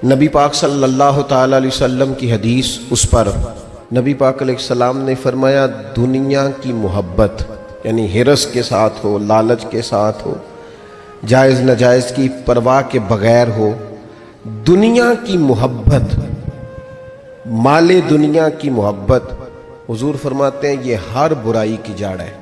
نبی پاک صلی اللہ تعالی علیہ وسلم کی حدیث، اس پر نبی پاک علیہ السلام نے فرمایا دنیا کی محبت یعنی ہرس کے ساتھ ہو، لالچ کے ساتھ ہو، جائز ناجائز کی پرواہ کے بغیر ہو، دنیا کی محبت، مال دنیا کی محبت، حضور فرماتے ہیں یہ ہر برائی کی جڑ ہے۔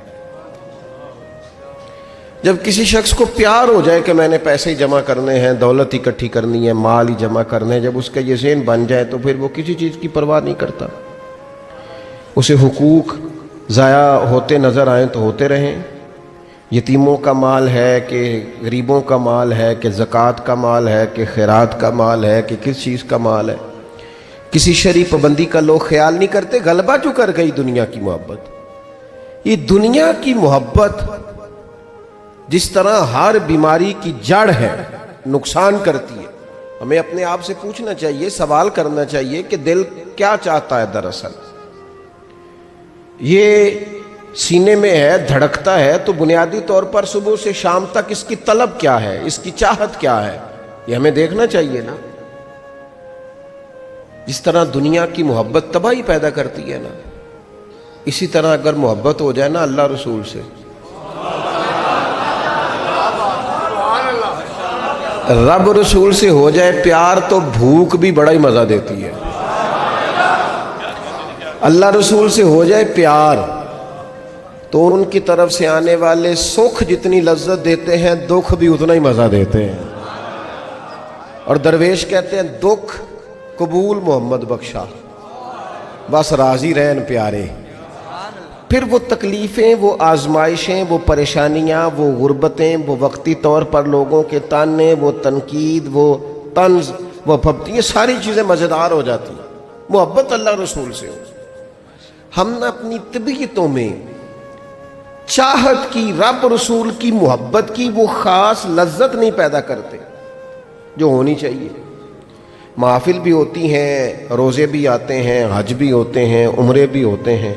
جب کسی شخص کو پیار ہو جائے کہ میں نے پیسے جمع کرنے ہیں، دولت اکٹھی کرنی ہے، مال ہی جمع کرنے ہیں، جب اس کا یہ ذہن بن جائے تو پھر وہ کسی چیز کی پرواہ نہیں کرتا۔ اسے حقوق ضائع ہوتے نظر آئیں تو ہوتے رہیں، یتیموں کا مال ہے کہ غریبوں کا مال ہے کہ زکوٰۃ کا مال ہے کہ خیرات کا مال ہے کہ کس چیز کا مال ہے، کسی شرعی پابندی کا لوگ خیال نہیں کرتے، غلبہ جو کر گئی دنیا کی محبت۔ یہ دنیا کی محبت جس طرح ہر بیماری کی جڑ ہے، نقصان کرتی ہے، ہمیں اپنے آپ سے پوچھنا چاہیے، سوال کرنا چاہیے کہ دل کیا چاہتا ہے دراصل۔ یہ سینے میں ہے، دھڑکتا ہے، تو بنیادی طور پر صبح سے شام تک اس کی طلب کیا ہے، اس کی چاہت کیا ہے، یہ ہمیں دیکھنا چاہیے نا۔ جس طرح دنیا کی محبت تباہی پیدا کرتی ہے نا، اسی طرح اگر محبت ہو جائے نا اللہ رسول سے، رب رسول سے ہو جائے پیار، تو بھوک بھی بڑا ہی مزہ دیتی ہے۔ اللہ رسول سے ہو جائے پیار تو ان کی طرف سے آنے والے سکھ جتنی لذت دیتے ہیں، دکھ بھی اتنا ہی مزہ دیتے ہیں۔ اور درویش کہتے ہیں دکھ قبول محمد بخشا، بس راضی رہن پیارے۔ پھر وہ تکلیفیں، وہ آزمائشیں، وہ پریشانیاں، وہ غربتیں، وہ وقتی طور پر لوگوں کے تانے، وہ تنقید، وہ طنز، وہ پھپتی، یہ ساری چیزیں مزیدار ہو جاتی ہیں محبت اللہ رسول سے ہو۔ ہم نے اپنی طبیعتوں میں چاہت کی، رب رسول کی محبت کی وہ خاص لذت نہیں پیدا کرتے جو ہونی چاہیے۔ محافل بھی ہوتی ہیں، روزے بھی آتے ہیں، حج بھی ہوتے ہیں، عمرے بھی ہوتے ہیں،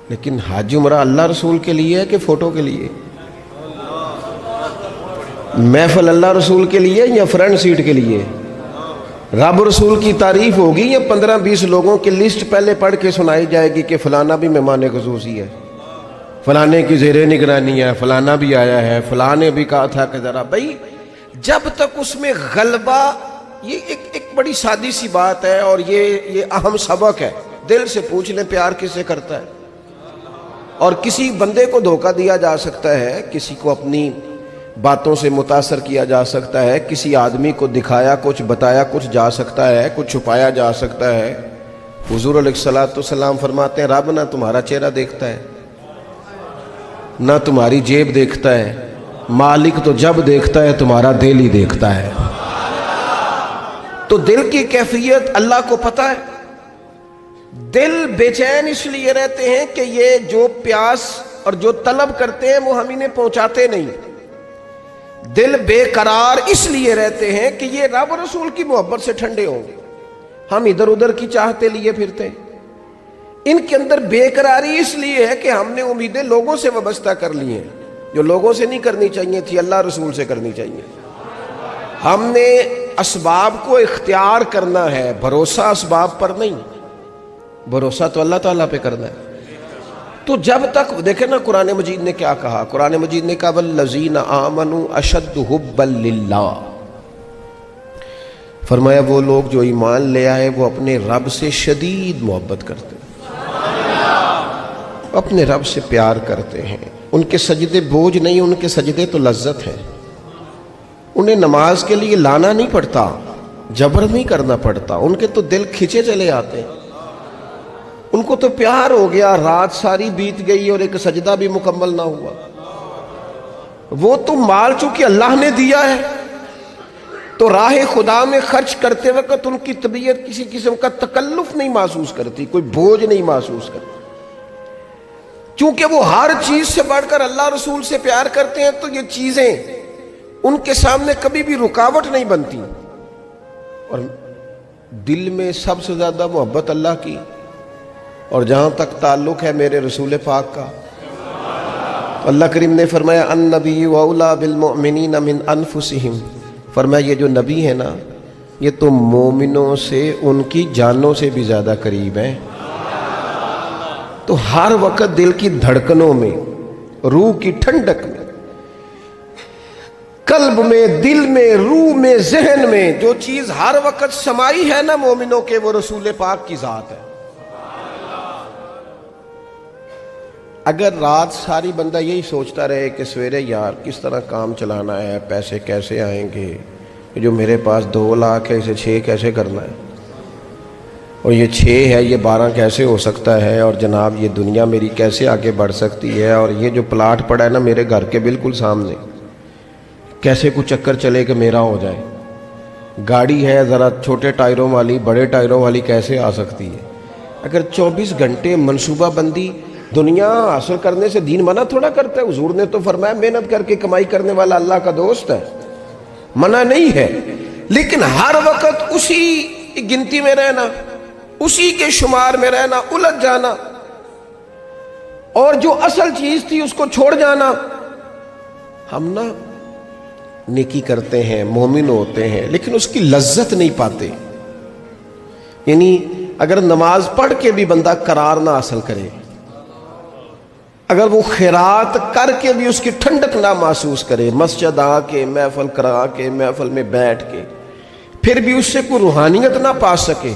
لیکن حج عمرہ اللہ رسول کے لیے ہے کہ فوٹو کے لیے؟ محفل اللہ رسول کے لیے یا فرنٹ سیٹ کے لیے؟ رب رسول کی تعریف ہوگی یا 15-20 لوگوں کی لسٹ پہلے پڑھ کے سنائی جائے گی کہ فلانا بھی مہمان خصوصی ہے، فلانے کی زیر نگرانی ہے، فلانا بھی آیا ہے، فلانے بھی کہا تھا کہ ذرا بھائی، جب تک اس میں غلبہ، یہ ایک بڑی سادی سی بات ہے اور یہ اہم سبق ہے۔ دل سے پوچھ لیں پیار کس سے کرتا ہے؟ اور کسی بندے کو دھوکہ دیا جا سکتا ہے، کسی کو اپنی باتوں سے متاثر کیا جا سکتا ہے، کسی آدمی کو دکھایا کچھ، بتایا کچھ جا سکتا ہے، کچھ چھپایا جا سکتا ہے۔ حضور علیہ الصلوۃ والسلام فرماتے ہیں رب نہ تمہارا چہرہ دیکھتا ہے، نہ تمہاری جیب دیکھتا ہے، مالک تو جب دیکھتا ہے تمہارا دل ہی دیکھتا ہے۔ تو دل کی کیفیت اللہ کو پتہ ہے۔ دل بے چین اس لیے رہتے ہیں کہ یہ جو پیاس اور جو طلب کرتے ہیں وہ ہم انہیں پہنچاتے نہیں۔ دل بے قرار اس لیے رہتے ہیں کہ یہ رب رسول کی محبت سے ٹھنڈے ہوں گے، ہم ادھر ادھر کی چاہتے لیے پھرتے ہیں۔ ان کے اندر بے قراری اس لیے ہے کہ ہم نے امیدیں لوگوں سے وابستہ کر لی ہیں، جو لوگوں سے نہیں کرنی چاہیے تھی، اللہ رسول سے کرنی چاہیے۔ ہم نے اسباب کو اختیار کرنا ہے، بھروسہ اسباب پر نہیں، بھروسہ تو اللہ تعالیٰ پہ کرنا ہے۔ تو جب تک دیکھیں نا قرآن مجید نے کیا کہا، قرآن مجید نے کہا والذین آمنوا اشد حبا للہ، فرمایا وہ لوگ جو ایمان لے آئے وہ اپنے رب سے شدید محبت کرتے ہیں، اپنے رب سے پیار کرتے ہیں۔ ان کے سجدے بوجھ نہیں، ان کے سجدے تو لذت ہیں۔ انہیں نماز کے لیے لانا نہیں پڑتا، جبر نہیں کرنا پڑتا، ان کے تو دل کھچے چلے آتے ہیں۔ ان کو تو پیار ہو گیا، رات ساری بیت گئی اور ایک سجدہ بھی مکمل نہ ہوا۔ وہ تو مال چونکہ اللہ نے دیا ہے تو راہ خدا میں خرچ کرتے وقت ان کی طبیعت کسی قسم کا تکلف نہیں محسوس کرتی، کوئی بوجھ نہیں محسوس کرتی، چونکہ وہ ہر چیز سے بڑھ کر اللہ رسول سے پیار کرتے ہیں۔ تو یہ چیزیں ان کے سامنے کبھی بھی رکاوٹ نہیں بنتی، اور دل میں سب سے زیادہ محبت اللہ کی، اور جہاں تک تعلق ہے میرے رسول پاک کا، اللہ کریم نے فرمایا النبی اولیٰ بالمؤمنین من انفسہم، فرمایا یہ جو نبی ہے نا یہ تو مومنوں سے ان کی جانوں سے بھی زیادہ قریب ہیں. تو ہر وقت دل کی دھڑکنوں میں، روح کی ٹھنڈک میں، قلب میں، دل میں، روح میں، ذہن میں جو چیز ہر وقت سمائی ہے نا مومنوں کے، وہ رسول پاک کی ذات ہے. اگر رات ساری بندہ یہی سوچتا رہے کہ سویرے یار کس طرح کام چلانا ہے، پیسے کیسے آئیں گے، جو میرے پاس 2 لاکھ ہے اسے 6 کیسے کرنا ہے، اور یہ 6 ہے یہ 12 کیسے ہو سکتا ہے، اور جناب یہ دنیا میری کیسے آگے بڑھ سکتی ہے، اور یہ جو پلاٹ پڑا ہے نا میرے گھر کے بالکل سامنے، کیسے کچھ چکر چلے کہ میرا ہو جائے، گاڑی ہے ذرا چھوٹے ٹائروں والی بڑے ٹائروں والی کیسے آ سکتی ہے. اگر 24 گھنٹے منصوبہ بندی، دنیا حاصل کرنے سے دین منع تھوڑا کرتا ہے. حضور نے تو فرمایا محنت کر کے کمائی کرنے والا اللہ کا دوست ہے، منع نہیں ہے، لیکن ہر وقت اسی گنتی میں رہنا، اسی کے شمار میں رہنا، الجھ جانا، اور جو اصل چیز تھی اس کو چھوڑ جانا. ہم نا نیکی کرتے ہیں، مومن ہوتے ہیں، لیکن اس کی لذت نہیں پاتے. یعنی اگر نماز پڑھ کے بھی بندہ قرار نہ حاصل کرے، اگر وہ خیرات کر کے بھی اس کی ٹھنڈک نہ محسوس کرے، مسجد آ کے، محفل کرا کے، محفل میں بیٹھ کے، پھر بھی اس سے کوئی روحانیت نہ پا سکے،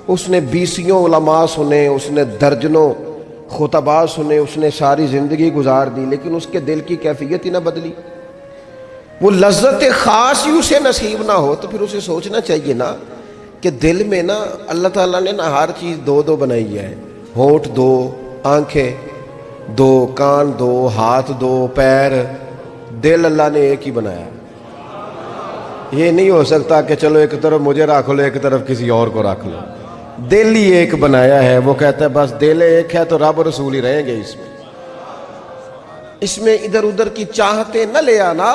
اس نے 20 علماء سنے، اس نے درجنوں خطباء سنے، اس نے ساری زندگی گزار دی، لیکن اس کے دل کی کیفیت ہی نہ بدلی، وہ لذت خاص ہی اسے نصیب نہ ہو، تو پھر اسے سوچنا چاہیے نا کہ دل میں نا اللہ تعالیٰ نے نا ہر چیز 2 بنائی ہے. ہونٹ 2، آنکھیں 2، کان 2، ہاتھ 2، پیر، دل اللہ نے ایک ہی بنایا. یہ نہیں ہو سکتا کہ چلو ایک طرف مجھے رکھ لو ایک طرف کسی اور کو رکھ لو. دل ہی ایک بنایا ہے. وہ کہتا ہے بس دل ایک ہے تو رب رسول ہی رہیں گے. اس میں ادھر ادھر کی چاہتے نہ لے آنا،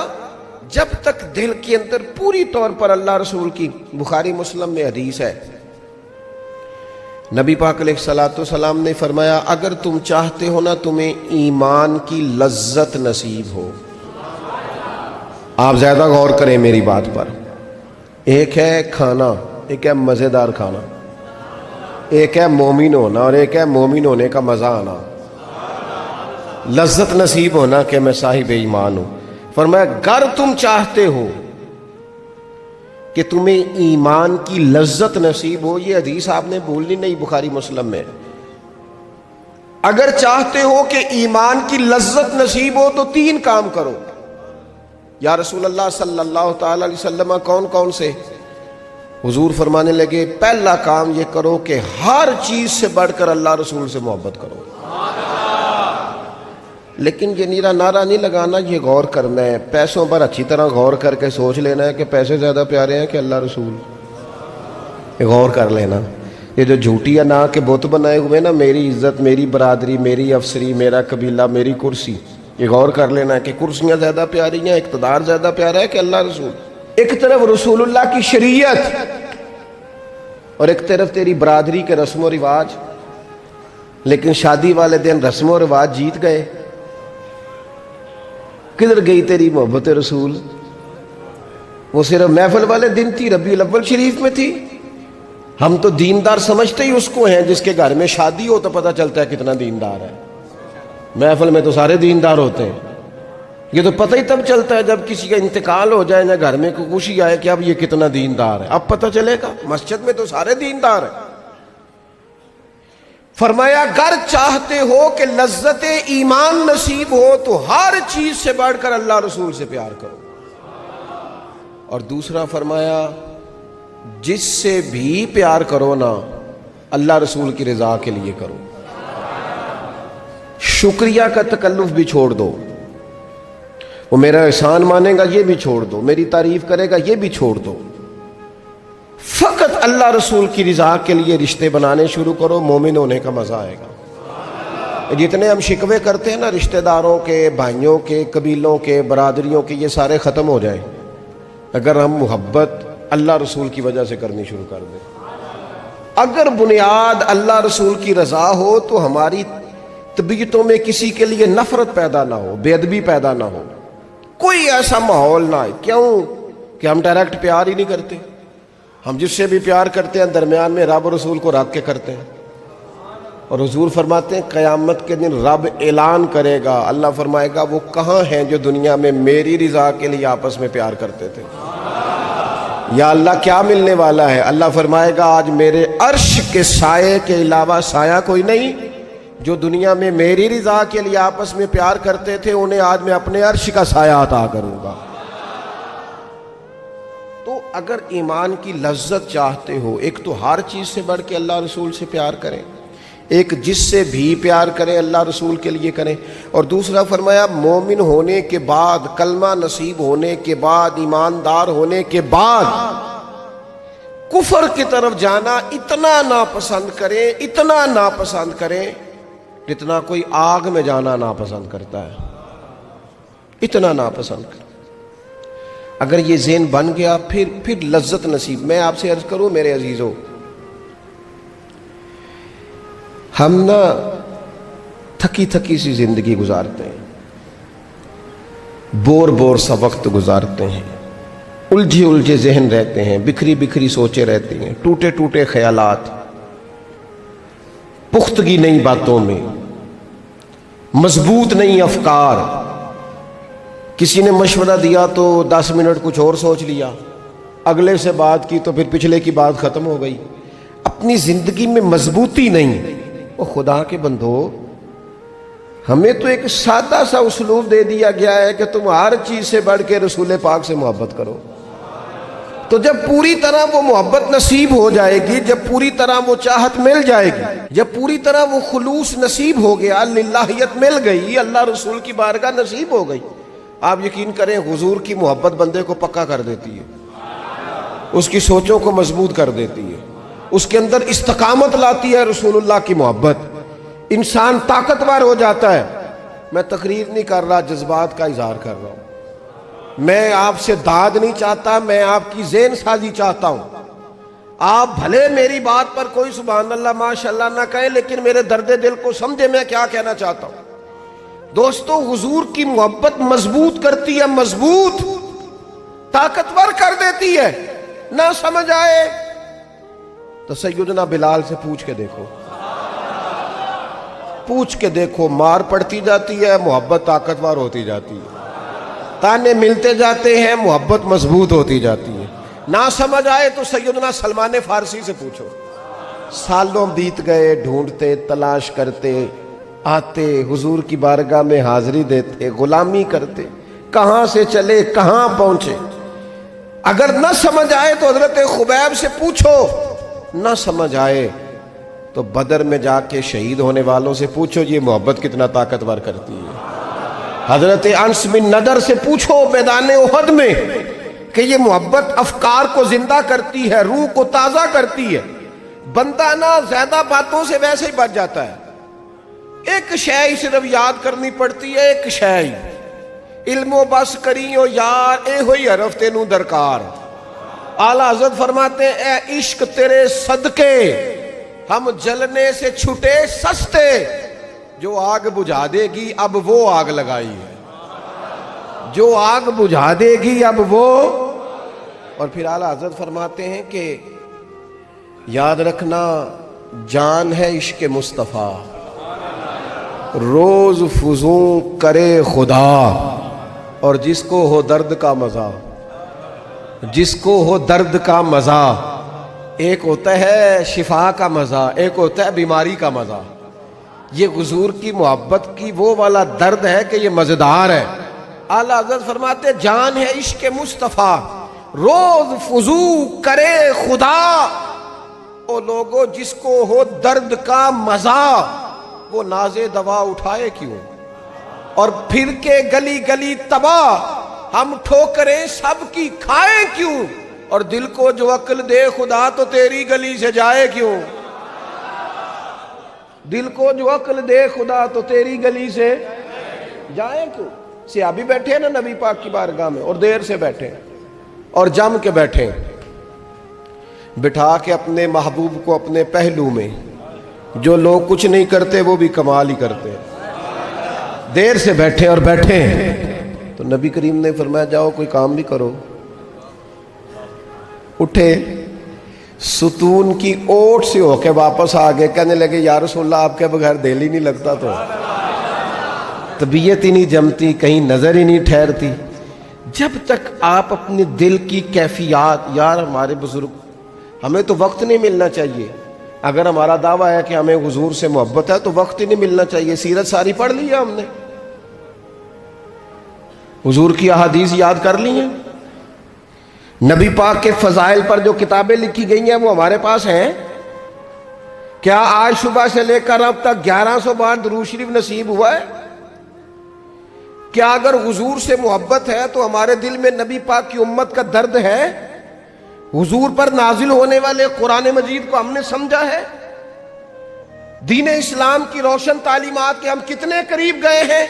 جب تک دل کے اندر پوری طور پر اللہ رسول کی. بخاری مسلم میں حدیث ہے، نبی پاک علیہ الصلوۃ والسلام نے فرمایا اگر تم چاہتے ہو نا تمہیں ایمان کی لذت نصیب ہو. آپ زیادہ غور کریں میری بات پر. ایک ہے کھانا، ایک ہے مزیدار کھانا، ایک ہے مومن ہونا، اور ایک ہے مومن ہونے کا مزہ آنا، لذت نصیب ہونا کہ میں صاحب ایمان ہوں. فرمایا اگر تم چاہتے ہو کہ تمہیں ایمان کی لذت نصیب ہو، یہ حدیث آپ نے بھولنی نہیں، بخاری مسلم میں، اگر چاہتے ہو کہ ایمان کی لذت نصیب ہو تو 3 کام کرو. یا رسول اللہ صلی اللہ تعالی علیہ وسلم کون کون سے؟ حضور فرمانے لگے پہلا کام یہ کرو کہ ہر چیز سے بڑھ کر اللہ رسول سے محبت کرو. لیکن یہ نیرا نعرہ نہیں لگانا، یہ غور کرنا ہے، پیسوں پر اچھی طرح غور کر کے سوچ لینا ہے کہ پیسے زیادہ پیارے ہیں کہ اللہ رسول. یہ غور کر لینا. یہ جو جھوٹی ہے نا کہ بت بنائے ہوئے نا، میری عزت، میری برادری، میری افسری، میرا قبیلہ، میری کرسی، یہ غور کر لینا ہے کہ کرسیاں زیادہ پیاری ہیں، اقتدار زیادہ پیارا ہے کہ اللہ رسول. ایک طرف رسول اللہ کی شریعت اور ایک طرف تیری برادری کے رسم و رواج، لیکن شادی والے دن رسم و رواج جیت گئے. کدھر گئی تیری محبت رسول؟ وہ صرف محفل والے دن تھی، ربیع الاول شریف میں تھی. ہم تو دیندار سمجھتے ہی اس کو ہیں جس کے گھر میں شادی ہو تو پتہ چلتا ہے کتنا دیندار ہے. محفل میں تو سارے دیندار ہوتے ہیں. یہ تو پتہ ہی تب چلتا ہے جب کسی کا انتقال ہو جائے نہ گھر میں کوئی خوشی آئے کہ اب یہ کتنا دیندار ہے، اب پتہ چلے گا. مسجد میں تو سارے دیندار ہیں. فرمایا اگر چاہتے ہو کہ لذت ایمان نصیب ہو تو ہر چیز سے بڑھ کر اللہ رسول سے پیار کرو. اور دوسرا فرمایا جس سے بھی پیار کرو نا اللہ رسول کی رضا کے لیے کرو. شکریہ کا تکلف بھی چھوڑ دو، وہ میرا احسان مانے گا یہ بھی چھوڑ دو، میری تعریف کرے گا یہ بھی چھوڑ دو. فقط اللہ رسول کی رضا کے لیے رشتے بنانے شروع کرو، مومن ہونے کا مزہ آئے گا. جتنے ہم شکوے کرتے ہیں نا رشتہ داروں کے، بھائیوں کے، قبیلوں کے، برادریوں کے، یہ سارے ختم ہو جائیں اگر ہم محبت اللہ رسول کی وجہ سے کرنی شروع کر دیں. اگر بنیاد اللہ رسول کی رضا ہو تو ہماری طبیعتوں میں کسی کے لیے نفرت پیدا نہ ہو، بے ادبی پیدا نہ ہو، کوئی ایسا ماحول نہ آئے. کیوں کہ ہم ڈائریکٹ پیار ہی نہیں کرتے. ہم جس سے بھی پیار کرتے ہیں درمیان میں رب اور رسول کو رکھ کے کرتے ہیں. اور حضور فرماتے ہیں قیامت کے دن رب اعلان کرے گا, اللہ فرمائے گا وہ کہاں ہیں جو دنیا میں میری رضا کے لیے آپس میں پیار کرتے تھے. یا اللہ کیا ملنے والا ہے؟ اللہ فرمائے گا آج میرے عرش کے سائے کے علاوہ سایہ کوئی نہیں. جو دنیا میں میری رضا کے لیے آپس میں پیار کرتے تھے انہیں آج میں اپنے عرش کا سایہ عطا کروں گا. تو اگر ایمان کی لذت چاہتے ہو, ایک تو ہر چیز سے بڑھ کے اللہ رسول سے پیار کریں, ایک جس سے بھی پیار کریں اللہ رسول کے لیے کریں, اور دوسرا فرمایا مومن ہونے کے بعد, کلمہ نصیب ہونے کے بعد, ایماندار ہونے کے بعد کفر کی طرف جانا اتنا ناپسند کریں, اتنا ناپسند کریں جتنا کوئی آگ میں جانا ناپسند کرتا ہے, اتنا ناپسند کریں. اگر یہ ذہن بن گیا پھر لذت نصیب. میں آپ سے عرض کروں میرے عزیزو, ہم نا تھکی تھکی سی زندگی گزارتے ہیں, بور سا وقت گزارتے ہیں, الجھے ذہن رہتے ہیں, بکھری سوچیں رہتی ہیں, ٹوٹے خیالات, پختگی نہیں باتوں میں, مضبوط نہیں افکار. کسی نے مشورہ دیا تو 10 منٹ کچھ اور سوچ لیا, اگلے سے بات کی تو پھر پچھلے کی بات ختم ہو گئی. اپنی زندگی میں مضبوطی نہیں. وہ خدا کے بندو, ہمیں تو ایک سادہ سا اسلوب دے دیا گیا ہے کہ تم ہر چیز سے بڑھ کے رسول پاک سے محبت کرو. تو جب پوری طرح وہ محبت نصیب ہو جائے گی, جب پوری طرح وہ چاہت مل جائے گی, جب پوری طرح وہ خلوص نصیب ہو گیا, للہیت مل گئی, اللہ رسول کی بارگاہ نصیب ہو گئی, آپ یقین کریں حضور کی محبت بندے کو پکا کر دیتی ہے, اس کی سوچوں کو مضبوط کر دیتی ہے, اس کے اندر استقامت لاتی ہے رسول اللہ کی محبت. انسان طاقتور ہو جاتا ہے. میں تقریر نہیں کر رہا, جذبات کا اظہار کر رہا ہوں. میں آپ سے داد نہیں چاہتا, میں آپ کی ذہن سازی چاہتا ہوں. آپ بھلے میری بات پر کوئی سبحان اللہ ماشاءاللہ نہ کہیں, لیکن میرے درد دل کو سمجھے میں کیا کہنا چاہتا ہوں. دوستو, حضور کی محبت مضبوط کرتی ہے, مضبوط طاقتور کر دیتی ہے. نہ سمجھ آئے تو سیدنا بلال سے پوچھ کے دیکھو, مار پڑتی جاتی ہے, محبت طاقتور ہوتی جاتی ہے, تانے ملتے جاتے ہیں, محبت مضبوط ہوتی جاتی ہے. نہ سمجھ آئے تو سیدنا سلمان فارسی سے پوچھو. سالوں بیت گئے, ڈھونڈتے, تلاش کرتے, آتے, حضور کی بارگاہ میں حاضری دیتے, غلامی کرتے, کہاں سے چلے کہاں پہنچے. اگر نہ سمجھ آئے تو حضرت خبیب سے پوچھو, نہ سمجھ آئے تو بدر میں جا کے شہید ہونے والوں سے پوچھو یہ محبت کتنا طاقتور کرتی ہے. حضرت انس بن نضر سے پوچھو میدان احد میں کہ یہ محبت افکار کو زندہ کرتی ہے, روح کو تازہ کرتی ہے. بندہ نہ زیادہ باتوں سے ویسے ہی بچ جاتا ہے. ایک شے ہی صرف یاد کرنی پڑتی ہے, ایک شے ہی, علم و بس کریو یار اے ہوئی حرف تینوں درکار. اعلیٰ حضرت فرماتے ہیں اے عشق تیرے صدقے ہم جلنے سے چھٹے سستے, جو آگ بجھا دے گی اب وہ آگ لگائی ہے, جو آگ بجھا دے گی اب وہ. اور پھر اعلیٰ حضرت فرماتے ہیں کہ یاد رکھنا جان ہے عشق مصطفیٰ, روز فزوں کرے خدا, اور جس کو ہو درد کا مزہ, جس کو ہو درد کا مزہ. ایک ہوتا ہے شفا کا مزہ, ایک ہوتا ہے بیماری کا مزہ. یہ حضور کی محبت کی وہ والا درد ہے کہ یہ مزیدار ہے. اعلیٰ حضرت فرماتے جان ہے عشق مصطفیٰ, روز فزو کرے خدا. او لوگو جس کو ہو درد کا مزہ, وہ ناز دوا اٹھائے کیوں, اور پھر کے گلی گلی تباہ ہم ٹھوکریں سب کی کھائیں کیوں, اور دل کو جو عقل دے خدا تو تیری گلی سے جائے کیوں. دل کو جو عقل دے خدا تو تیری گلی سے جائے کیوں. صحابی بیٹھے ہیں نا نبی پاک کی بارگاہ میں, اور دیر سے بیٹھے اور جم کے بیٹھے, بٹھا کے اپنے محبوب کو اپنے پہلو میں. جو لوگ کچھ نہیں کرتے وہ بھی کمال ہی کرتے ہیں. دیر سے بیٹھے اور بیٹھے تو نبی کریم نے فرمایا جاؤ کوئی کام بھی کرو. اٹھے, ستون کی اوٹ سے ہو کے واپس آ گئے, کہنے لگے یا رسول اللہ آپ کے بغیر دل ہی نہیں لگتا, تو طبیعت ہی نہیں جمتی, کہیں نظر ہی نہیں ٹھہرتی. جب تک آپ اپنے دل کی کیفیات, یار ہمارے بزرگ, ہمیں تو وقت نہیں ملنا چاہیے. اگر ہمارا دعویٰ ہے کہ ہمیں حضور سے محبت ہے تو وقت ہی نہیں ملنا چاہیے. سیرت ساری پڑھ لی ہے ہم نے, حضور کی احادیث یاد کر لی ہیں, نبی پاک کے فضائل پر جو کتابیں لکھی گئی ہیں وہ ہمارے پاس ہیں. کیا آج صبح سے لے کر اب تک 1100 بار درود شریف نصیب ہوا ہے؟ کیا اگر حضور سے محبت ہے تو ہمارے دل میں نبی پاک کی امت کا درد ہے؟ حضور پر نازل ہونے والے قرآن مجید کو ہم نے سمجھا ہے؟ دین اسلام کی روشن تعلیمات کے ہم کتنے قریب گئے ہیں؟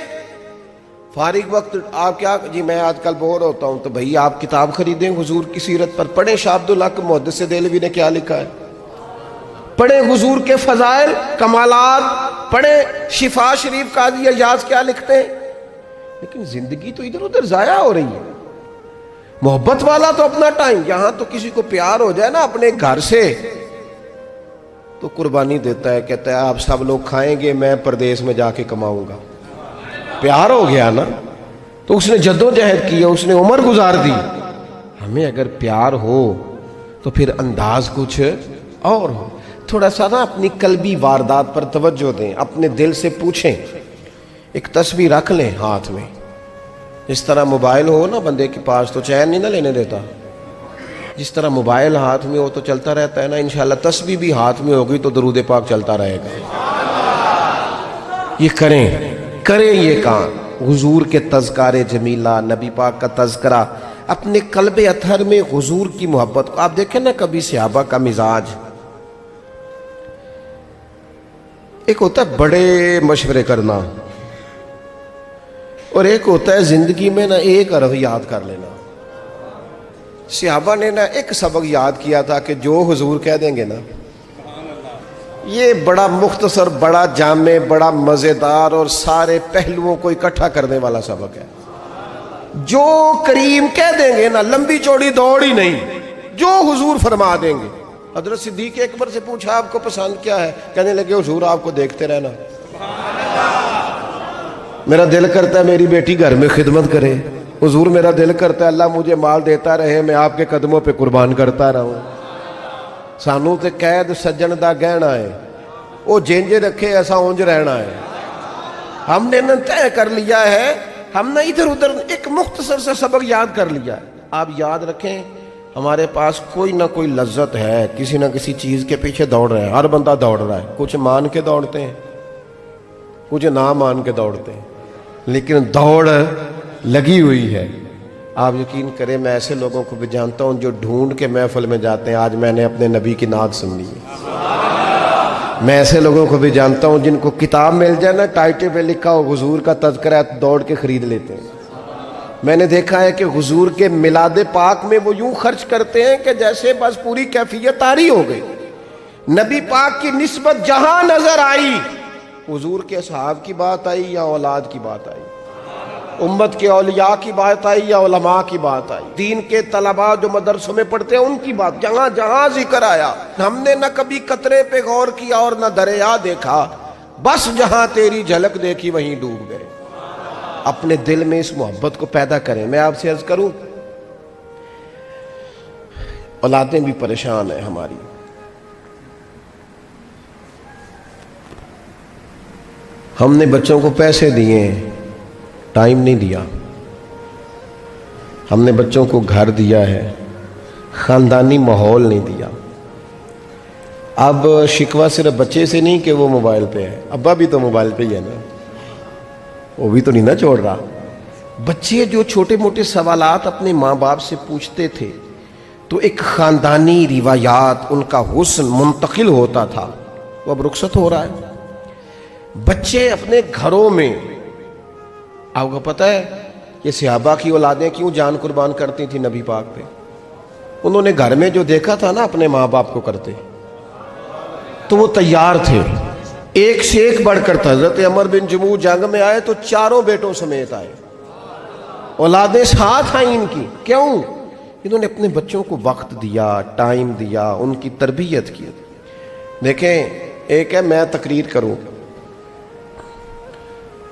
فارغ وقت آپ کیا جی میں آج کل بور ہوتا ہوں, تو بھئی آپ کتاب خریدیں حضور کی سیرت پر, پڑھیں شاہ عبدالحق محدث دہلوی نے کیا لکھا ہے, پڑھیں حضور کے فضائل کمالات, پڑھیں شفا شریف قاضی ایاز کیا لکھتے ہیں. لیکن زندگی تو ادھر ادھر ضائع ہو رہی ہے. محبت والا تو اپنا ٹائم, یہاں تو کسی کو پیار ہو جائے نا اپنے گھر سے تو قربانی دیتا ہے, کہتا ہے آپ سب لوگ کھائیں گے, میں پردیس میں جا کے کماؤں گا. پیار ہو گیا نا, تو اس نے جدوجہد کی, اس نے عمر گزار دی. ہمیں اگر پیار ہو تو پھر انداز کچھ اور ہو. تھوڑا سا نا اپنی قلبی واردات پر توجہ دیں, اپنے دل سے پوچھیں. ایک تسبیح رکھ لیں ہاتھ میں, جس طرح موبائل ہو نا بندے کے پاس تو چین نہیں نہ لینے دیتا, جس طرح موبائل ہاتھ میں ہو تو چلتا رہتا ہے نا, انشاءاللہ تسبیح بھی ہاتھ میں ہوگی تو درود پاک چلتا رہے گا. یہ کریں یہ کام, حضور کے تذکار جمیلہ, نبی پاک کا تذکرہ, اپنے قلب اطہر میں حضور کی محبت کو. آپ دیکھیں نا کبھی صحابہ کا مزاج, ایک ہوتا ہے بڑے مشورے کرنا, اور ایک ہوتا ہے زندگی میں نا ایک حرف یاد کر لینا. صحابہ نے نا ایک سبق یاد کیا تھا کہ جو حضور کہہ دیں گے نا, یہ بڑا مختصر, بڑا جامع, بڑا مزیدار اور سارے پہلوؤں کو اکٹھا کرنے والا سبق ہے. جو کریم کہہ دیں گے نا, لمبی چوڑی دوڑ ہی نہیں, جو حضور فرما دیں گے. حضرت صدیق اکبر سے پوچھا آپ کو پسند کیا ہے, کہنے لگے حضور آپ کو دیکھتے رہنا, میرا دل کرتا ہے میری بیٹی گھر میں خدمت کرے. حضور میرا دل کرتا ہے اللہ مجھے مال دیتا رہے, میں آپ کے قدموں پہ قربان کرتا رہوں. سانو تے قید سجن دا گہنا ہے, وہ جینجے رکھے ایسا اونج رہنا ہے. ہم نے نہ طے کر لیا ہے, ہم نے ادھر ادھر ایک مختصر سے سبق یاد کر لیا ہے. آپ یاد رکھیں ہمارے پاس کوئی نہ کوئی لذت ہے, کسی نہ کسی چیز کے پیچھے دوڑ رہے ہیں. ہر بندہ دوڑ رہا ہے, کچھ مان کے دوڑتے ہیں, کچھ نہ مان کے دوڑتے ہیں, لیکن دوڑ لگی ہوئی ہے. آپ یقین کریں میں ایسے لوگوں کو بھی جانتا ہوں جو ڈھونڈ کے محفل میں جاتے ہیں, آج میں نے اپنے نبی کی نعت سننی ہے. میں ایسے لوگوں کو بھی جانتا ہوں جن کو کتاب مل جائے نا, ٹائٹل پہ لکھا ہو حضور کا تذکرہ, دوڑ کے خرید لیتے ہیں. میں نے دیکھا ہے کہ حضور کے میلاد پاک میں وہ یوں خرچ کرتے ہیں کہ جیسے بس پوری کیفیت طاری ہو گئی. نبی پاک کی نسبت جہاں نظر آئی, حضور کے اصحاب کی بات آئی یا اولاد کی بات آئی, امت کے اولیاء کی بات آئی یا علماء کی بات آئی, دین کے طلباء جو مدرسوں میں پڑھتے ہیں ان کی بات, جہاں جہاں ذکر آیا. ہم نے نہ کبھی قطرے پہ غور کیا اور نہ دریا دیکھا, بس جہاں تیری جھلک دیکھی وہیں ڈوب گئے. اپنے دل میں اس محبت کو پیدا کریں. میں آپ سے عرض کروں, اولادیں بھی پریشان ہیں ہماری. ہم نے بچوں کو پیسے دیے, ٹائم نہیں دیا. ہم نے بچوں کو گھر دیا ہے, خاندانی ماحول نہیں دیا. اب شکوہ صرف بچے سے نہیں کہ وہ موبائل پہ ہے, ابا بھی تو موبائل پہ ہی ہے نا, وہ بھی تو نہیں نہ چھوڑ رہا. بچے جو چھوٹے موٹے سوالات اپنے ماں باپ سے پوچھتے تھے تو ایک خاندانی روایات, ان کا حسن منتقل ہوتا تھا, وہ اب رخصت ہو رہا ہے. بچے اپنے گھروں میں, آپ کو پتہ ہے یہ صحابہ کی اولادیں کیوں جان قربان کرتی تھی نبی پاک پہ؟ انہوں نے گھر میں جو دیکھا تھا نا اپنے ماں باپ کو کرتے, تو وہ تیار تھے. ایک سے ایک بڑھ کر تھا. حضرت عمر بن جموح جنگ میں آئے تو چاروں بیٹوں سمیت آئے, اولادیں ساتھ آئیں ان کی. کیوں؟ انہوں نے اپنے بچوں کو وقت دیا، ٹائم دیا، ان کی تربیت کی. دیکھیں ایک ہے میں تقریر کروں،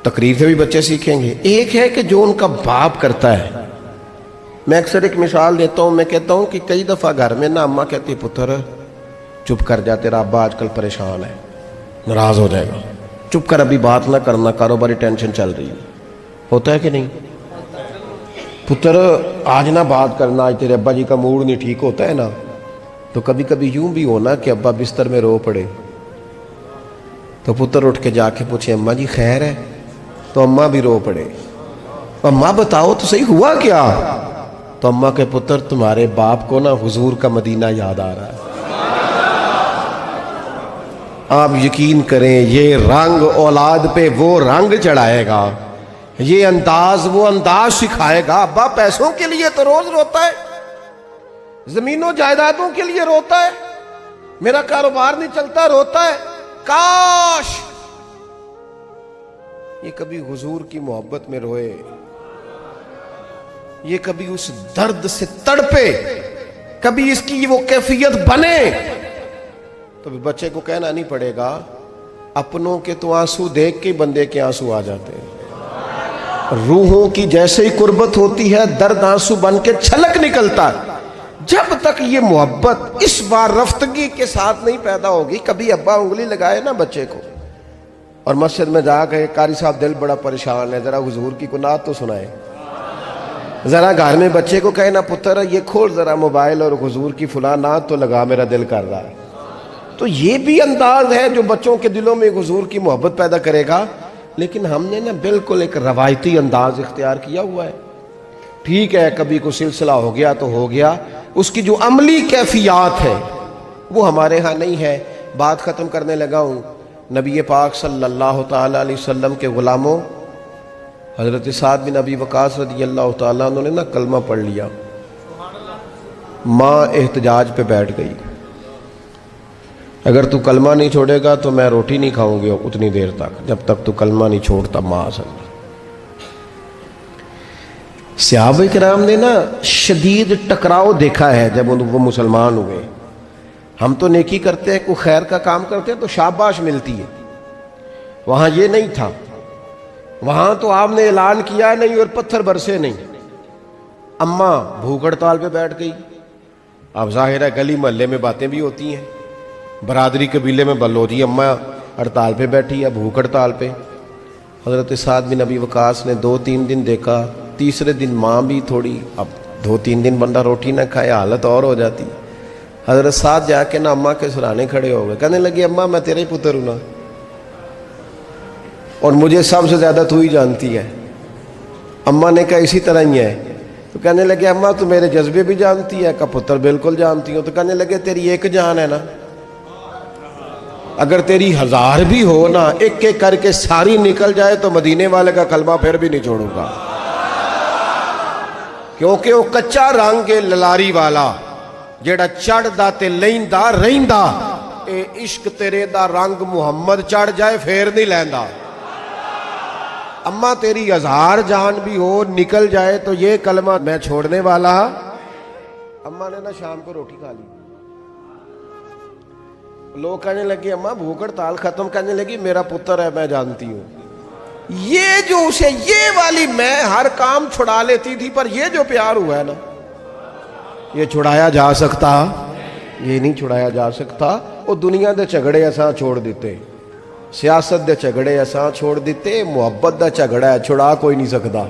تقریر سے بھی بچے سیکھیں گے. ایک ہے کہ جو ان کا باپ کرتا ہے. میں اکثر ایک مثال دیتا ہوں، میں کہتا ہوں کہ کئی دفعہ گھر میں نا اماں کہتی پتر چپ کر جا، تیرا ابا آج کل پریشان ہے، ناراض ہو جائے گا، چپ کر، ابھی بات نہ کرنا، کاروباری ٹینشن چل رہی ہے. ہوتا ہے کہ نہیں؟ پتر آج نہ بات کرنا، آج تیرے ابا جی کا موڈ نہیں ٹھیک، ہوتا ہے نا. تو کبھی کبھی یوں بھی ہونا کہ ابا بستر میں رو پڑے تو پتر اٹھ کے جا کے پوچھے اماں جی خیر ہے، تو اماں بھی رو پڑے، اماں بتاؤ تو صحیح ہوا کیا؟ تو اماں کے پتر تمہارے باپ کو نا حضور کا مدینہ یاد آ رہا ہے. آپ یقین کریں یہ رنگ اولاد پہ وہ رنگ چڑھائے گا، یہ انداز وہ انداز سکھائے گا. ابا پیسوں کے لیے تو روز روتا ہے، زمینوں جائیدادوں کے لیے روتا ہے، میرا کاروبار نہیں چلتا روتا ہے. کاش یہ کبھی حضور کی محبت میں روئے، یہ کبھی اس درد سے تڑپے، کبھی اس کی وہ کیفیت بنے، تو بچے کو کہنا نہیں پڑے گا. اپنوں کے تو آنسو دیکھ کے بندے کے آنسو آ جاتے ہیں. روحوں کی جیسے ہی قربت ہوتی ہے درد آنسو بن کے چھلک نکلتا ہے. جب تک یہ محبت اس بار رفتگی کے ساتھ نہیں پیدا ہوگی. کبھی ابا انگلی لگائے نا بچے کو اور مسجد میں جا کے قاری صاحب دل بڑا پریشان ہے، ذرا حضور کی نعت تو سنائے. ذرا گھر میں بچے کو کہے نا پتر یہ کھول ذرا موبائل اور حضور کی فلاں نعت تو لگا، میرا دل کر رہا ہے. تو یہ بھی انداز ہے جو بچوں کے دلوں میں حضور کی محبت پیدا کرے گا. لیکن ہم نے نا بالکل ایک روایتی انداز اختیار کیا ہوا ہے. ٹھیک ہے کبھی کوئی سلسلہ ہو گیا تو ہو گیا، اس کی جو عملی کیفیات ہے وہ ہمارے ہاں نہیں ہے. بات ختم کرنے لگا ہوں. نبی پاک صلی اللہ تعالی علیہ وسلم کے غلاموں حضرت سعد بن ابی وقاص رضی اللہ تعالیٰ انہوں نے نا کلمہ پڑھ لیا. ماں احتجاج پہ بیٹھ گئی، اگر تو کلمہ نہیں چھوڑے گا تو میں روٹی نہیں کھاؤں گی اتنی دیر تک جب تک تو کلمہ نہیں چھوڑتا. ماں اصل صحابہ کرام نے نا شدید ٹکراؤ دیکھا ہے جب وہ مسلمان ہوئے. ہم تو نیکی کرتے ہیں، کوئی خیر کا کام کرتے ہیں تو شاباش ملتی ہے، وہاں یہ نہیں تھا. وہاں تو آپ نے اعلان کیا نہیں اور پتھر برسے نہیں. اماں بھوک ہڑتال پہ بیٹھ گئی. اب ظاہر ہے گلی محلے میں باتیں بھی ہوتی ہیں، برادری قبیلے میں بلو جی اماں ہڑتال پہ بیٹھی ہے، بھوک ہڑتال پہ. حضرت سعد بن ابی وقاص نے 2-3 دن دیکھا، تیسرے دن ماں بھی تھوڑی، اب 2-3 دن بندہ روٹی نہ کھائے حالت اور ہو جاتی. حضرت سعد جا کے نا اماں کے سرانے کھڑے ہو گئے، کہنے لگے اماں میں تیرے ہی پتر ہوں نا، اور مجھے سب سے زیادہ تو ہی جانتی ہے. اماں نے کہا اسی طرح ہی ہے. تو کہنے لگے اماں تو میرے جذبے بھی جانتی ہے. کا پتر بالکل جانتی ہوں. تو کہنے لگے تیری ایک جان ہے نا، اگر تیری 1000 بھی ہو نا، ایک ایک کر کے ساری نکل جائے تو مدینے والے کا کلمہ پھر بھی نہیں چھوڑوں گا، کیونکہ وہ کچا رنگ ہے للاری والا جیڑا چڑھ دا تے لیندا رہندا. اے عشق تیرے دا رنگ محمد چڑھ جائے پھر نہیں لیندا. اماں تیری 1000 جان بھی ہو نکل جائے تو یہ کلمہ میں چھوڑنے والا. اماں نے نا شام کو روٹی کھا لی. لوگ کہنے لگے اماں بھوک ہڑتال ختم، کہنے لگی میرا پتر ہے میں جانتی ہوں. یہ جو اسے یہ والی میں ہر کام چھڑا لیتی تھی، پر یہ جو پیار ہوا ہے نا یہ چھڑایا جا سکتا؟ یہ نہیں چھڑایا جا سکتا. وہ دنیا دے جھگڑے اساں چھوڑ دیتے، سیاست دے جھگڑے اساں چھوڑ دیتے، محبت دا جھگڑا ہے چھڑا کوئی نہیں سکتا.